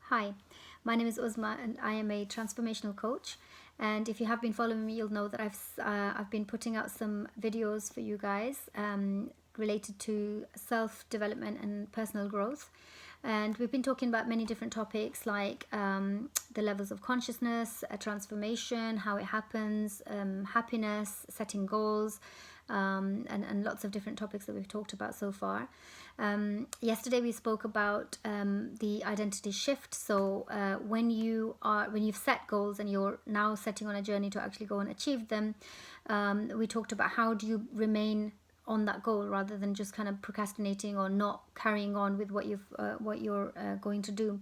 Hi, my name is Uzma and I am a transformational coach. And if you have been following me, you'll know that I've been putting out some videos for you guys related to self-development and personal growth. And we've been talking about many different topics like the levels of consciousness, transformation, how it happens, happiness, setting goals, and lots of different topics that we've talked about so far. Yesterday we spoke about the identity shift. So when you've set goals and you're now setting on a journey to actually go and achieve them, we talked about how do you remain on that goal rather than just kind of procrastinating or not carrying on with what you're going to do.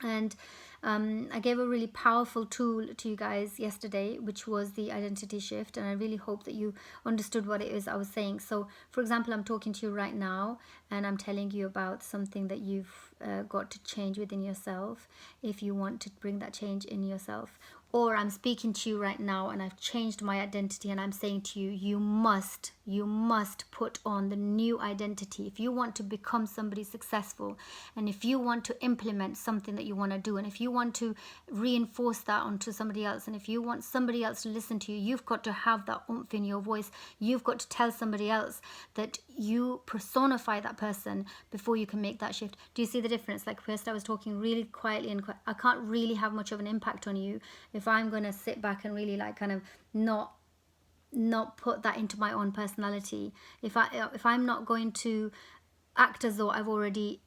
And I gave a really powerful tool to you guys yesterday, which was the identity shift. And I really hope that you understood what it is I was saying. So, for example, I'm talking to you right now and I'm telling you about something that you've got to change within yourself if you want to bring that change in yourself. Or I'm speaking to you right now and I've changed my identity and I'm saying to you, you must put on the new identity. If you want to become somebody successful and if you want to implement something that you want to do and if you want to reinforce that onto somebody else and if you want somebody else to listen to you, you've got to have that oomph in your voice. You've got to tell somebody else that you personify that person before you can make that shift. Do you see the difference? Like first I was talking really quietly and I can't really have much of an impact on you if I'm going to sit back and really like kind of not put that into my own personality. If I'm not going to act as though I've already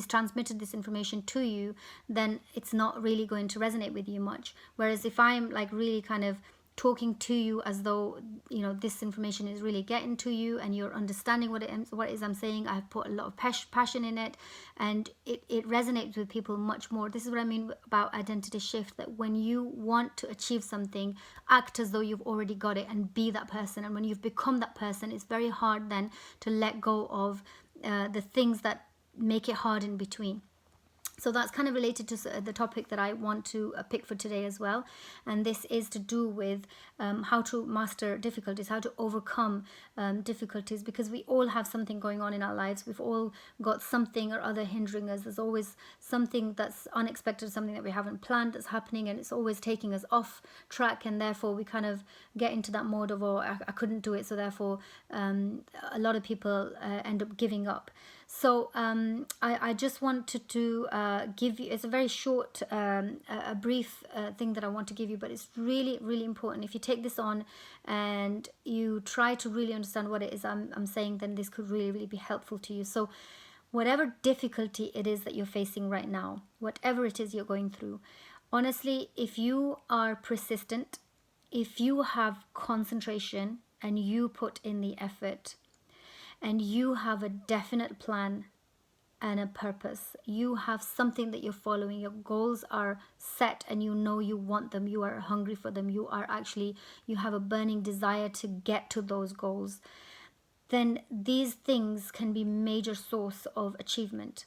transmitted this information to you, then it's not really going to resonate with you much. Whereas if I'm like really kind of talking to you as though this information is really getting to you and you're understanding what it is I'm saying, I've put a lot of passion in it and it resonates with people much more. This is what I mean about identity shift, that when you want to achieve something, act as though you've already got it and be that person. And when you've become that person, it's very hard then to let go of the things that make it hard in between. So that's kind of related to the topic that I want to pick for today as well. And this is to do with how to master difficulties, how to overcome difficulties, because we all have something going on in our lives. We've all got something or other hindering us. There's always something that's unexpected, something that we haven't planned that's happening, and it's always taking us off track. And therefore we kind of get into that mode of, oh, I couldn't do it. So therefore a lot of people end up giving up. So I just wanted to give you, it's a very short, a brief thing that I want to give you, but it's really, really important. If you take this on and you try to really understand what it is I'm saying, then this could really, really be helpful to you. So whatever difficulty it is that you're facing right now, whatever it is you're going through, honestly, if you are persistent, if you have concentration and you put in the effort, and you have a definite plan and a purpose, you have something that you're following, your goals are set and you know you want them, you are hungry for them, you have a burning desire to get to those goals, then these things can be major source of achievement.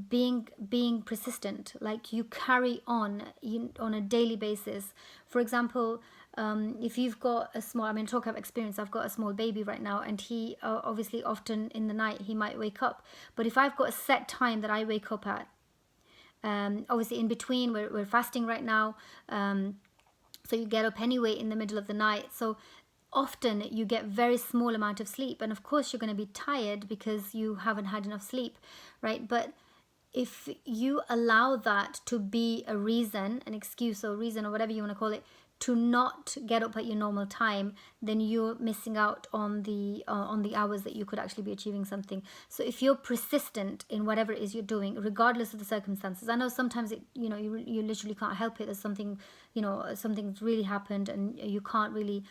Being persistent, like you carry on a daily basis. For example, if you've got a small, talk of experience, I've got a small baby right now, and he obviously often in the night he might wake up, but if I've got a set time that I wake up at, obviously in between we're fasting right now, so you get up anyway in the middle of the night, so often you get very small amount of sleep, and of course you're going to be tired because you haven't had enough sleep, right? But if you allow that to be a reason, an excuse or reason or whatever you want to call it, to not get up at your normal time, then you're missing out on the hours that you could actually be achieving something. So if you're persistent in whatever it is you're doing, regardless of the circumstances, I know sometimes you literally can't help it. There's something, something's really happened and you can't really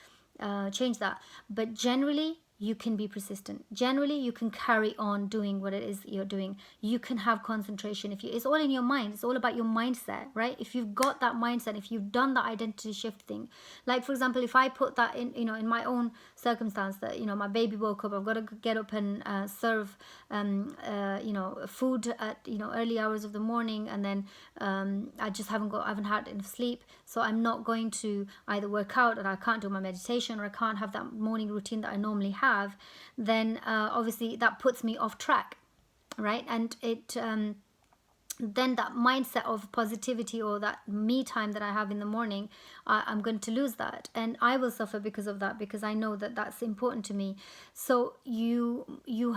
change that. But generally, you can be persistent. Generally, you can carry on doing what it is you're doing. You can have concentration. It's all in your mind. It's all about your mindset, right? If you've got that mindset, if you've done that identity shift thing, like for example, if I put that in my own circumstance, that my baby woke up, I've got to get up and serve food at early hours of the morning, and then I haven't had enough sleep, so I'm not going to either work out, or I can't do my meditation, or I can't have that morning routine that I normally have, then obviously that puts me off track, right? And then that mindset of positivity, or that me time that I have in the morning, I'm going to lose that, and I will suffer because of that, because I know that that's important to me. So you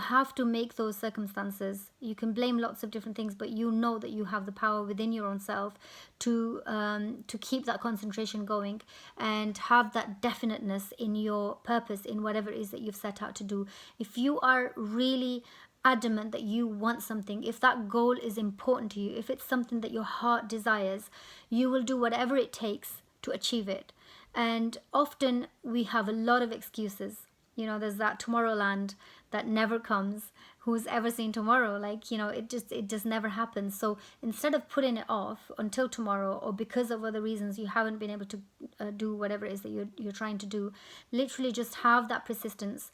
have to make those circumstances. You can blame lots of different things, but you know that you have the power within your own self to keep that concentration going and have that definiteness in your purpose, in whatever it is that you've set out to do. If you are really adamant that you want something, if that goal is important to you, if it's something that your heart desires, you will do whatever it takes to achieve it. And often we have a lot of excuses. You know, there's that Tomorrowland that never comes. Who's ever seen tomorrow? Like, you know, it just never happens. So instead of putting it off until tomorrow, or because of other reasons you haven't been able to do whatever it is that you're trying to do, literally just have that persistence.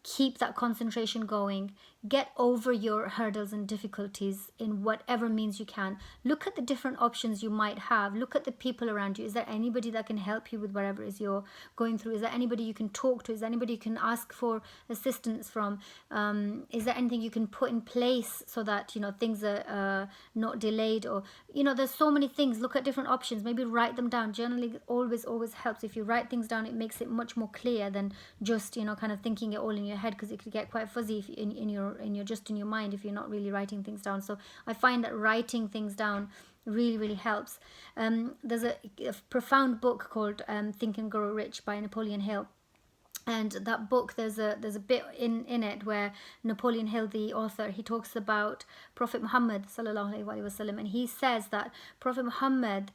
Keep that concentration going. Get over your hurdles and difficulties in whatever means you can. Look at the different options you might have. Look at the people around you. Is there anybody that can help you with whatever it is you're going through? Is there anybody you can talk to? Is there anybody you can ask for assistance from? Is there anything you can put in place so that, you know, things are not delayed? Or, you know, there's so many things. Look at different options. Maybe write them down. Journaling always helps. If you write things down, it makes it much more clear than just, you know, kind of thinking it all in your head, because it could get quite fuzzy if in your just in your mind if you're not really writing things down. So I find that writing things down really helps. There's a profound book called Think and Grow Rich by Napoleon Hill. And that book, there's a bit in it where Napoleon Hill, the author, he talks about Prophet Muhammad sallallahu alaihi wasallam, and he says that Prophet Muhammad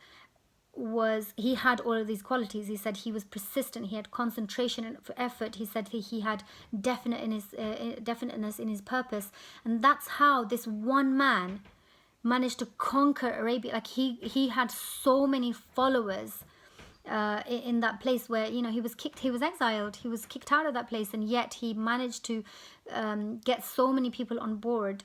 he had all of these qualities. He said he was persistent, he had concentration and effort. He said he had definiteness in his purpose, and that's how this one man managed to conquer Arabia. Like he had so many followers in that place where, you know, he was exiled, he was kicked out of that place, and yet he managed to get so many people on board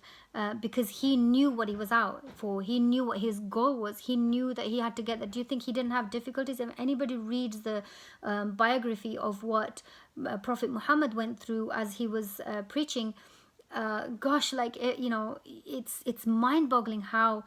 because he knew what he was out for. He knew what his goal was. He knew that he had to get there. Do you think he didn't have difficulties? If anybody reads the biography of what Prophet Muhammad went through as he was preaching, you know, it's mind-boggling how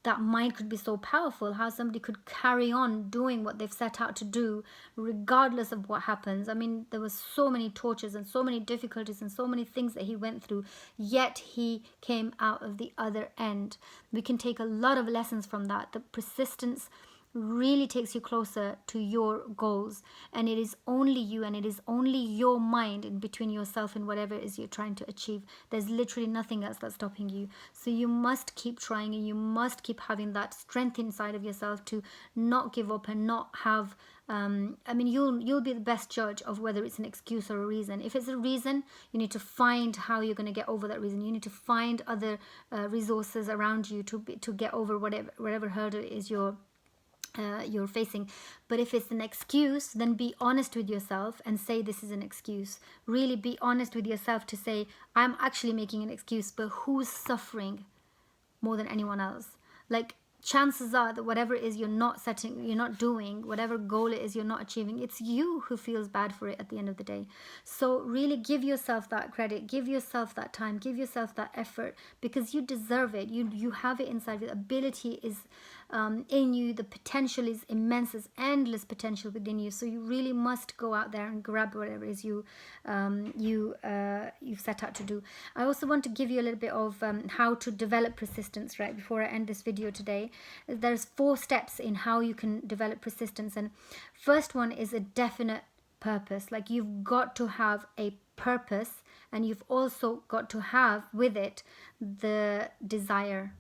that mind could be so powerful, how somebody could carry on doing what they've set out to do regardless of what happens. I mean, there was so many tortures and so many difficulties and so many things that he went through, yet he came out of the other end. We can take a lot of lessons from that. The persistence really takes you closer to your goals, and it is only you, and it is only your mind in between yourself and whatever it is you're trying to achieve. There's literally nothing else that's stopping you. So you must keep trying, and you must keep having that strength inside of yourself to not give up and not have I mean, you'll be the best judge of whether it's an excuse or a reason. If it's a reason, you need to find how you're going to get over that reason. You need to find other resources around you to get over whatever hurdle it is you're facing. But if it's an excuse, then be honest with yourself and say this is an excuse. Really be honest with yourself to say, I'm actually making an excuse, but who's suffering more than anyone else? Like, chances are that whatever it is you're not doing, whatever goal it is you're not achieving, it's you who feels bad for it at the end of the day. So really give yourself that credit, give yourself that time, give yourself that effort, because you deserve it. You have it inside you. The ability is in you. The potential is immense. There's endless potential within you. So you really must go out there and grab whatever it is you've set out to do. I also want to give you a little bit of how to develop persistence, right, before I end this video today. There's 4 steps in how you can develop persistence, and first one is a definite purpose. Like, you've got to have a purpose, and you've also got to have with it the desire.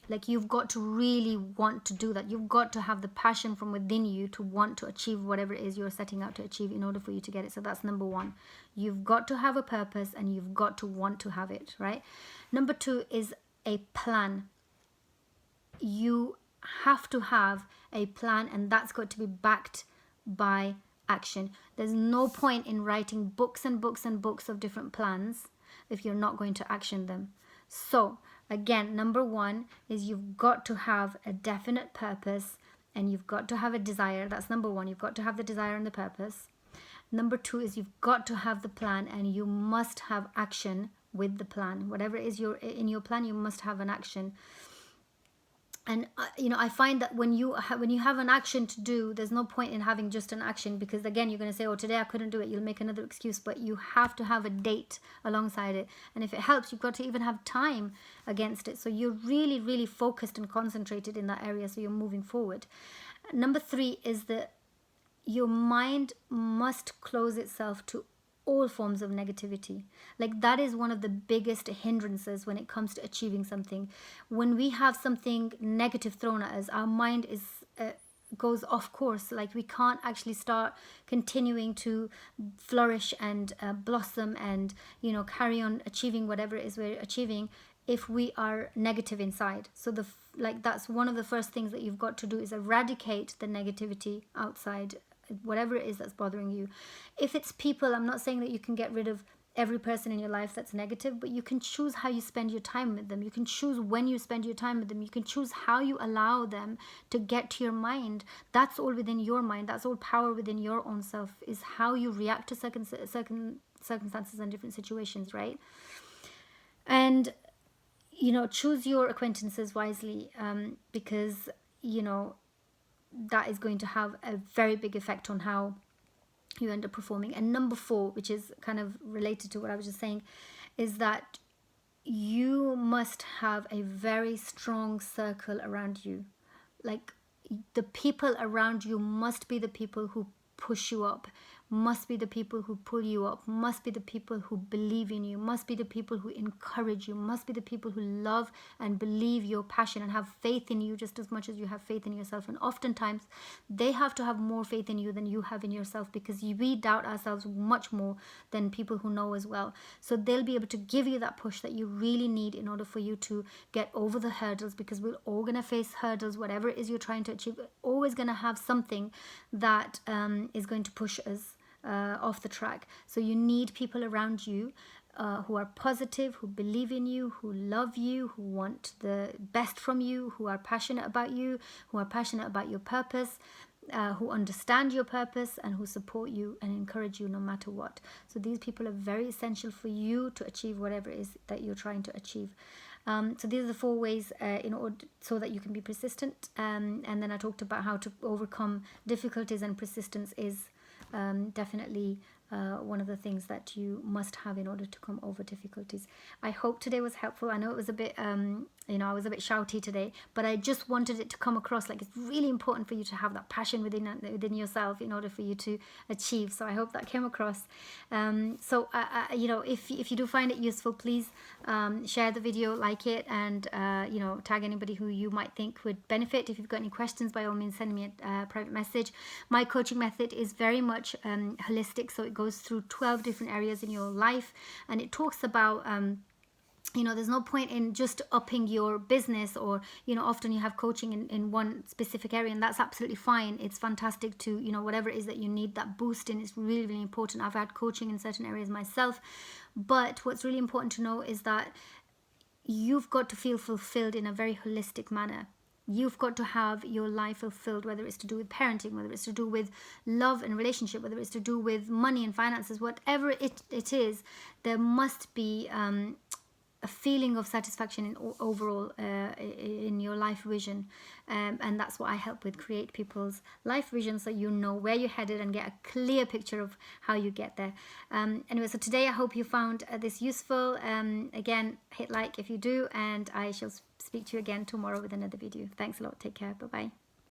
Like, you've got to really want to do that. You've got to have the passion from within you to want to achieve whatever it is you're setting out to achieve in order for you to get it. So that's number 1. You've got to have a purpose, and you've got to want to have it, right? Number 2 is a plan. You have to have a plan, and that's got to be backed by action. There's no point in writing books and books and books of different plans if you're not going to action them. So again, number 1 is you've got to have a definite purpose, and you've got to have a desire. That's number 1. You've got to have the desire and the purpose. Number 2 is you've got to have the plan, and you must have action with the plan. Whatever is in your plan, you must have an action. And you know, I find that when you have an action to do, there's no point in having just an action, because again, you're going to say, oh, today I couldn't do it. You'll make another excuse. But you have to have a date alongside it, and if it helps, you've got to even have time against it, so you're really, really focused and concentrated in that area, so you're moving forward. Number 3 is that your mind must close itself to all forms of negativity. Like, that is one of the biggest hindrances when it comes to achieving something. When we have something negative thrown at us, our mind is goes off course. Like, we can't actually start continuing to flourish and blossom and, you know, carry on achieving whatever it is we're achieving if we are negative inside. So that's one of the first things that you've got to do, is eradicate the negativity outside, whatever it is that's bothering you. If it's people, I'm not saying that you can get rid of every person in your life that's negative, but you can choose how you spend your time with them. You can choose when you spend your time with them. You can choose how you allow them to get to your mind. That's all within your mind. That's all power within your own self, is how you react to certain circumstances and different situations, right? And, you know, choose your acquaintances wisely, because, you know, that is going to have a very big effect on how you end up performing. And number 4, which is kind of related to what I was just saying, is that you must have a very strong circle around you. Like, the people around you must be the people who push you up, must be the people who pull you up, must be the people who believe in you, must be the people who encourage you, must be the people who love and believe your passion and have faith in you just as much as you have faith in yourself. And oftentimes they have to have more faith in you than you have in yourself, because we doubt ourselves much more than people who know as well. So they'll be able to give you that push that you really need in order for you to get over the hurdles, because we're all going to face hurdles. Whatever it is you're trying to achieve, we're always going to have something that is going to push us off the track. So you need people around you who are positive, who believe in you, who love you, who want the best from you, who are passionate about you, who are passionate about your purpose, who understand your purpose, and who support you and encourage you no matter what. So these people are very essential for you to achieve whatever it is that you're trying to achieve. So these are the 4 ways in order so that you can be persistent. And then I talked about how to overcome difficulties, and persistence is definitely one of the things that you must have in order to come over difficulties. I hope today was helpful. I know it was a bit, I was a bit shouty today, but I just wanted it to come across like it's really important for you to have that passion within yourself in order for you to achieve. So I hope that came across. If you do find it useful, please share the video, like it, and tag anybody who you might think would benefit. If you've got any questions, by all means, send me a private message. My coaching method is very much holistic, so it goes through 12 different areas in your life, and it talks about there's no point in just upping your business, or often you have coaching in one specific area, and that's absolutely fine. It's fantastic to whatever it is that you need that boost in is really, really important. I've had coaching in certain areas myself, but what's really important to know is that you've got to feel fulfilled in a very holistic manner. You've got to have your life fulfilled, whether it's to do with parenting, whether it's to do with love and relationship, whether it's to do with money and finances, whatever it is, there must be a feeling of satisfaction in overall in your life vision, and that's what I help with, create people's life vision so you know where you're headed and get a clear picture of how you get there. Anyway, so today I hope you found this useful. Again, hit like if you do, and I shall speak to you again tomorrow with another video. Thanks a lot. Take care. Bye bye.